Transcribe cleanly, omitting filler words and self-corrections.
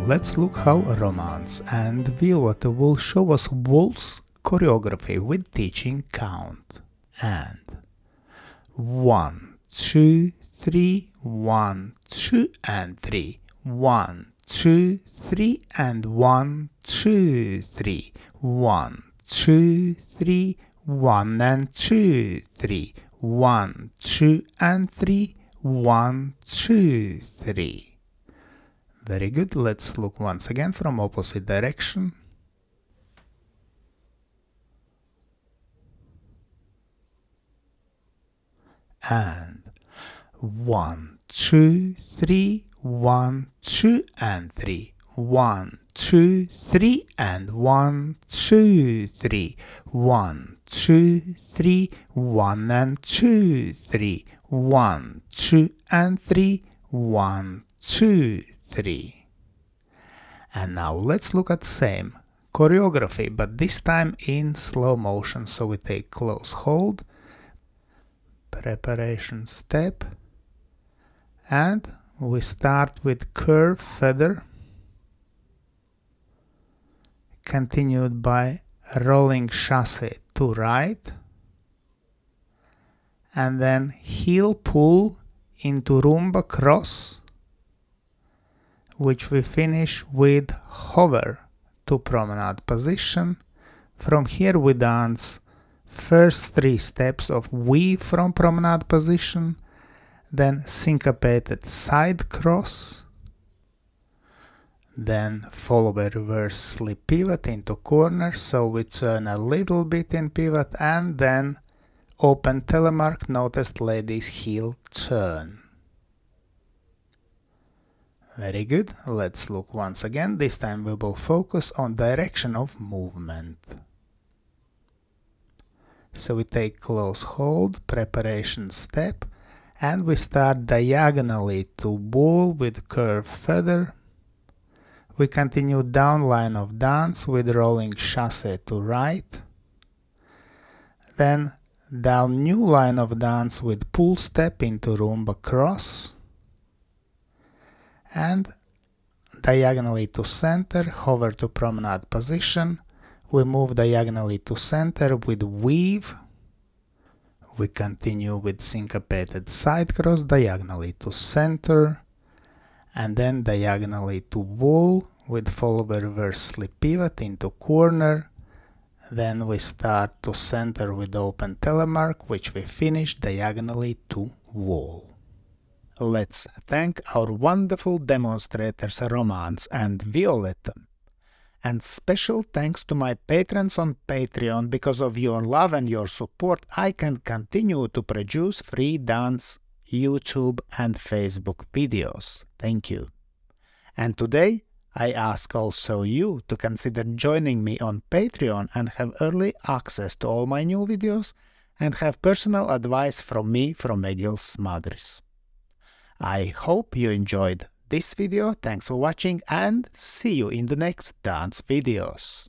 let's look how Romance and Violetta will show us waltz choreography with teaching count. And 1, 2, 3, 1, 2 and 3, 1, 2, 3 and 1, 2, 3, 1, 2, 3, 1 and 2, 3, 1, 2 and 3, 1, 2, 3. Very good. Let's look once again from opposite direction. And 1, 2, 3, 1, 2 and 3, 1, 2, 3 and 1, 2, 3, 1, 2, 3, 1 and 2, 3, 1, 2 and 3, 1, 2, 3. And now let's look at same choreography, but this time in slow motion. So we take close hold, preparation step, and we start with curve feather, continued by rolling chasse to right, and then heel pull into rumba cross, which we finish with hover to promenade position. From here we dance first 3 steps of weave from promenade position, then syncopated side cross, then Fallaway reverse slip pivot into corner, so we turn a little bit in pivot, and then open telemark, noticed ladies heel turn. Very good. Let's look once again. This time we will focus on direction of movement. So we take close hold, preparation step, and we start diagonally to wall with curve feather. We continue down line of dance with rolling chasse to right. Then down new line of dance with pull step into rumba cross. And diagonally to center, hover to promenade position. We move diagonally to center with weave. We continue with syncopated side cross diagonally to center, and then diagonally to wall with Fallaway reverse slip pivot into corner. Then we start to center with open telemark, which we finish diagonally to wall. Let's thank our wonderful demonstrators Romance and Violetta. And special thanks to my patrons on Patreon. Because of your love and your support, I can continue to produce free dance, YouTube and Facebook videos. Thank you. And today, I ask also you to consider joining me on Patreon and have early access to all my new videos and have personal advice from me, from Egils Smagris. I hope you enjoyed this video. Thanks for watching and see you in the next dance videos.